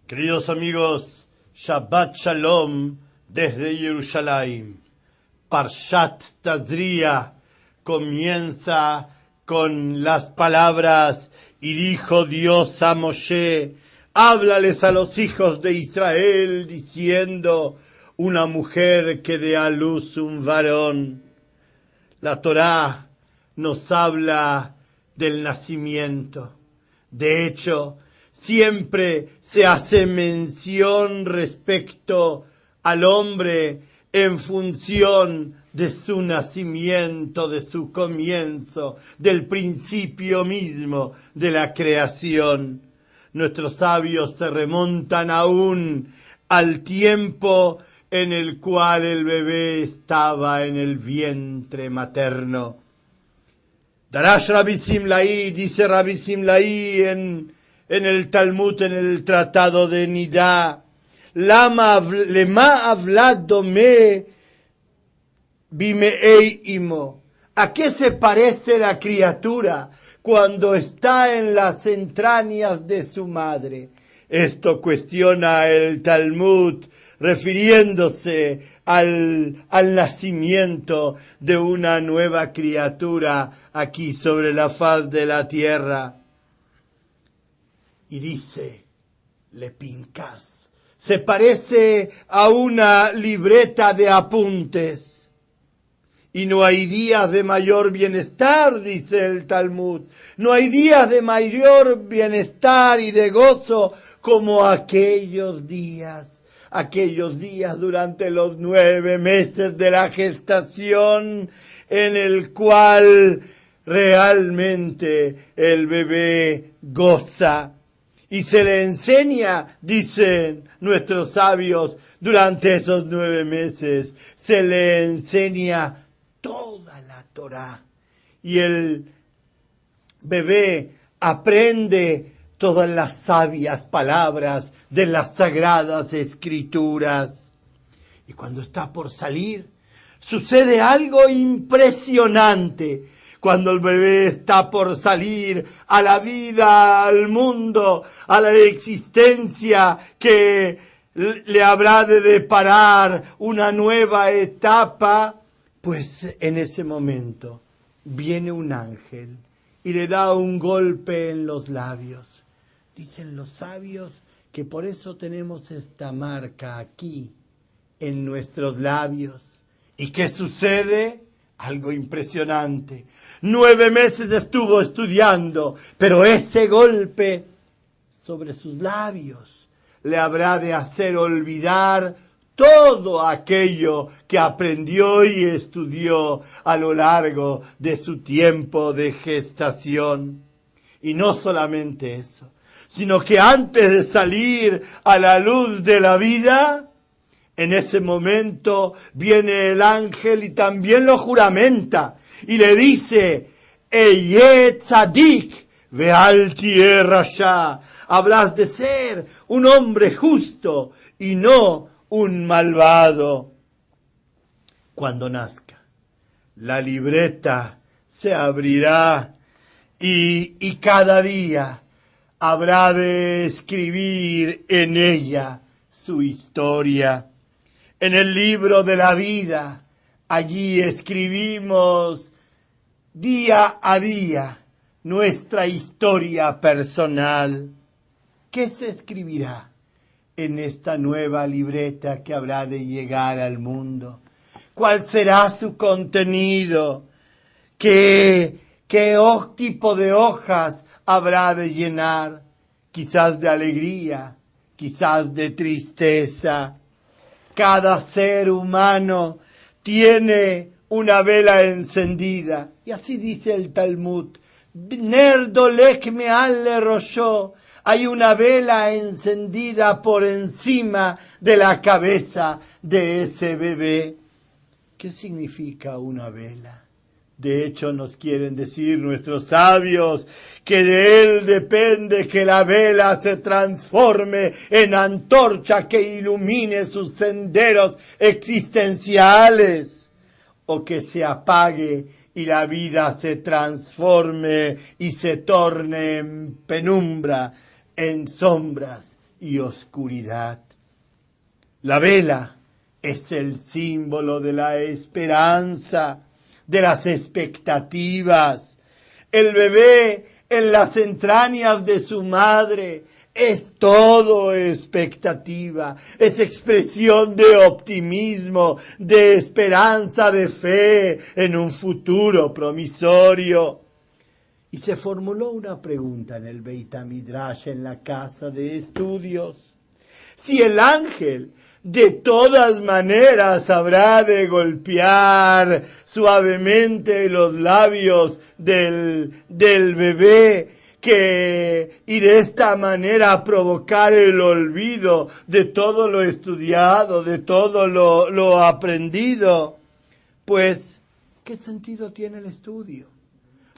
Queridos amigos, Shabbat Shalom desde Jerusalén. Parshat Tazria comienza con las palabras: y dijo Dios a Moshe, háblales a los hijos de Israel diciendo, una mujer que dé a luz un varón. La Torá nos habla del nacimiento. De hecho, siempre se hace mención respecto al hombre en función de su nacimiento, de su comienzo, del principio mismo de la creación. Nuestros sabios se remontan aún al tiempo en el cual el bebé estaba en el vientre materno. Darash Rabbi Simlai, dice Rabbi Simlai en el Talmud, en el Tratado de Nidá, Lema hablado me bimeei imo. ¿A qué se parece la criatura cuando está en las entrañas de su madre? Esto cuestiona el Talmud, refiriéndose al nacimiento de una nueva criatura aquí sobre la faz de la tierra. Y dice, le pincas, se parece a una libreta de apuntes. Y no hay días de mayor bienestar, dice el Talmud. No hay días de mayor bienestar y de gozo como aquellos días durante los 9 meses de la gestación, en el cual realmente el bebé goza. Y se le enseña, dicen nuestros sabios, durante esos 9 meses, se le enseña toda la Torá. Y el bebé aprende todas las sabias palabras de las sagradas escrituras. Y cuando está por salir, sucede algo impresionante. Cuando el bebé está por salir a la vida, al mundo, a la existencia que le habrá de deparar una nueva etapa, pues en ese momento viene un ángel y le da un golpe en los labios. Dicen los sabios que por eso tenemos esta marca aquí en nuestros labios. ¿Y qué sucede? Algo impresionante. 9 meses estuvo estudiando, pero ese golpe sobre sus labios le habrá de hacer olvidar todo aquello que aprendió y estudió a lo largo de su tiempo de gestación. Y no solamente eso, sino que antes de salir a la luz de la vida, en ese momento viene el ángel y también lo juramenta y le dice, Eye tzadik ve'al ti'eh rasha. Habrás de ser un hombre justo y no un malvado. Cuando nazca, la libreta se abrirá y cada día habrá de escribir en ella su historia. En el libro de la vida, allí escribimos día a día nuestra historia personal. ¿Qué se escribirá en esta nueva libreta que habrá de llegar al mundo? ¿Cuál será su contenido? ¿Qué tipo de hojas habrá de llenar? Quizás de alegría, quizás de tristeza. Cada ser humano tiene una vela encendida. Y así dice el Talmud. Ner dolek me'al lerosho. Hay una vela encendida por encima de la cabeza de ese bebé. ¿Qué significa una vela? De hecho, nos quieren decir nuestros sabios que de él depende que la vela se transforme en antorcha que ilumine sus senderos existenciales, o que se apague y la vida se transforme y se torne en penumbra, en sombras y oscuridad. La vela es el símbolo de la esperanza, de las expectativas. El bebé en las entrañas de su madre es todo expectativa, es expresión de optimismo, de esperanza, de fe en un futuro promisorio. Y se formuló una pregunta en el Beit HaMidrash, en la casa de estudios. Si el ángel de todas maneras habrá de golpear suavemente los labios del bebé, y de esta manera provocar el olvido de todo lo estudiado, de todo lo aprendido, pues, ¿qué sentido tiene el estudio?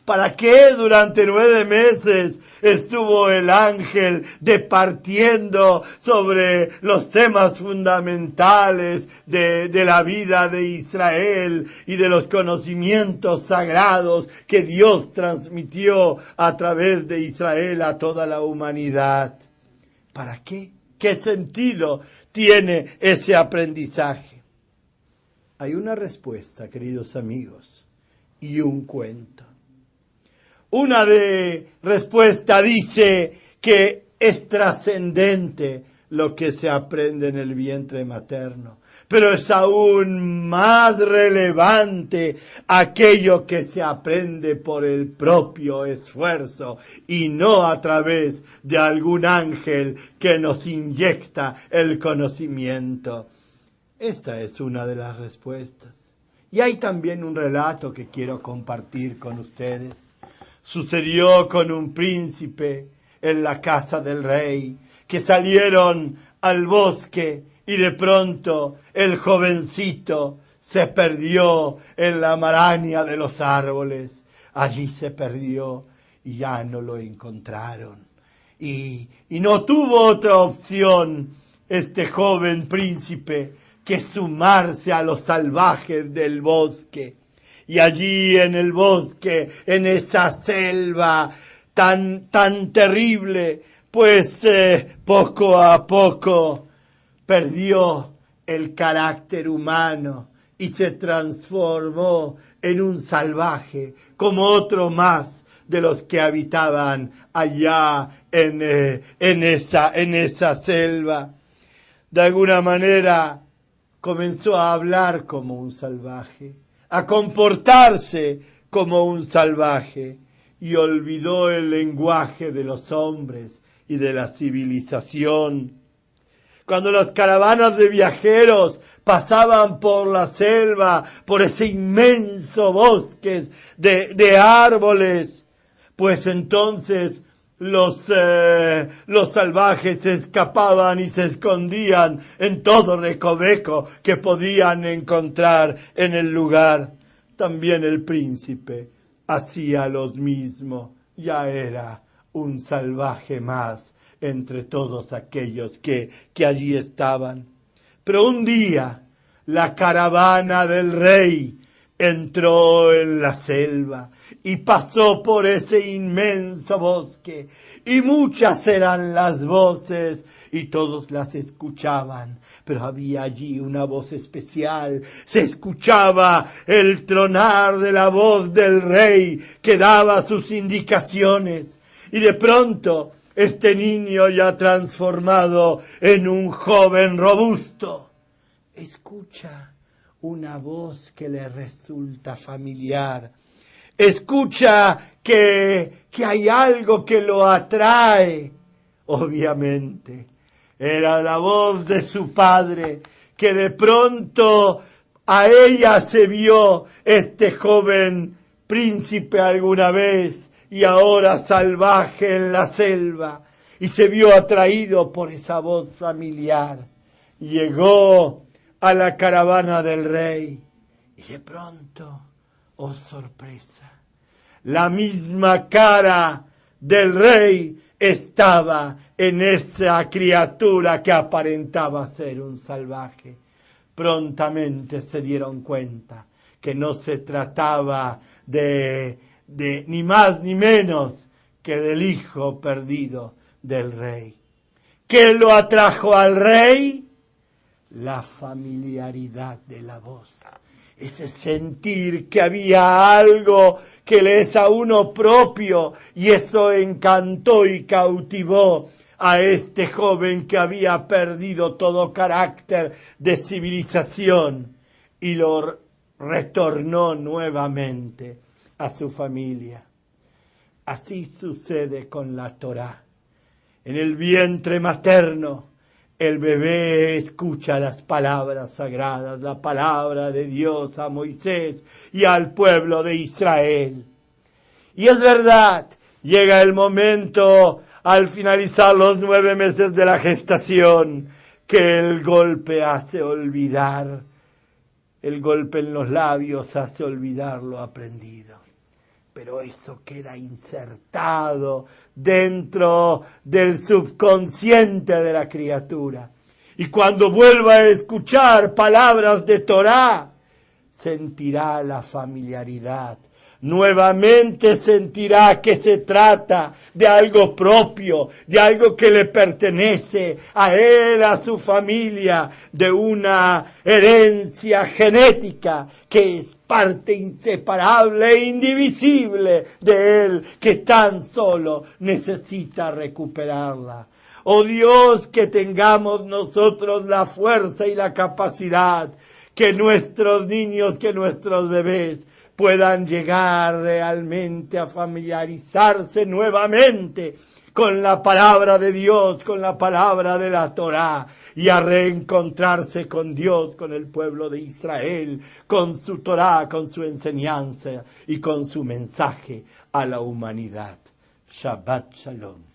¿Para qué durante 9 meses estuvo el ángel departiendo sobre los temas fundamentales de la vida de Israel y de los conocimientos sagrados que Dios transmitió a través de Israel a toda la humanidad? ¿Para qué? ¿Qué sentido tiene ese aprendizaje? Hay una respuesta, queridos amigos, y un cuento. Una respuesta dice que es trascendente lo que se aprende en el vientre materno, pero es aún más relevante aquello que se aprende por el propio esfuerzo y no a través de algún ángel que nos inyecta el conocimiento. Esta es una de las respuestas. Y hay también un relato que quiero compartir con ustedes. Sucedió con un príncipe en la casa del rey, que salieron al bosque y de pronto el jovencito se perdió en la maraña de los árboles. Allí se perdió y ya no lo encontraron. Y no tuvo otra opción este joven príncipe que sumarse a los salvajes del bosque. Y allí en el bosque, en esa selva tan terrible, pues poco a poco perdió el carácter humano y se transformó en un salvaje, como otro más de los que habitaban allá en esa selva. De alguna manera comenzó a hablar como un salvaje, a comportarse como un salvaje, y olvidó el lenguaje de los hombres y de la civilización. Cuando las caravanas de viajeros pasaban por la selva, por ese inmenso bosque de árboles, pues entonces los salvajes se escapaban y se escondían en todo recoveco que podían encontrar en el lugar. También el príncipe hacía lo mismo. Ya era un salvaje más entre todos aquellos que allí estaban. Pero un día la caravana del rey entró en la selva y pasó por ese inmenso bosque, y muchas eran las voces y todos las escuchaban, pero había allí una voz especial. Se escuchaba el tronar de la voz del rey que daba sus indicaciones, y de pronto este niño, ya transformado en un joven robusto, escucha una voz que le resulta familiar. Escucha que hay algo que lo atrae. Obviamente, era la voz de su padre, que de pronto a ella se vio este joven príncipe alguna vez y ahora salvaje en la selva, y se vio atraído por esa voz familiar. Llegó a la caravana del rey y de pronto, oh sorpresa, la misma cara del rey estaba en esa criatura que aparentaba ser un salvaje. Prontamente se dieron cuenta que no se trataba de ni más ni menos que del hijo perdido del rey. ¿Qué lo atrajo al rey? La familiaridad de la voz. Ese sentir que había algo que le es a uno propio, y eso encantó y cautivó a este joven que había perdido todo carácter de civilización y lo retornó nuevamente a su familia. Así sucede con la Torá. En el vientre materno, el bebé escucha las palabras sagradas, la palabra de Dios a Moisés y al pueblo de Israel. Y es verdad, llega el momento, al finalizar los 9 meses de la gestación, que el golpe hace olvidar, el golpe en los labios hace olvidar lo aprendido. Pero eso queda insertado dentro del subconsciente de la criatura. Y cuando vuelva a escuchar palabras de Torá, sentirá la familiaridad. Nuevamente sentirá que se trata de algo propio, de algo que le pertenece a él, a su familia, de una herencia genética que es parte inseparable e indivisible de él, que tan solo necesita recuperarla. Oh Dios, que tengamos nosotros la fuerza y la capacidad, que nuestros niños, que nuestros bebés puedan llegar realmente a familiarizarse nuevamente con la palabra de Dios, con la palabra de la Torá, y a reencontrarse con Dios, con el pueblo de Israel, con su Torá, con su enseñanza y con su mensaje a la humanidad. Shabbat Shalom.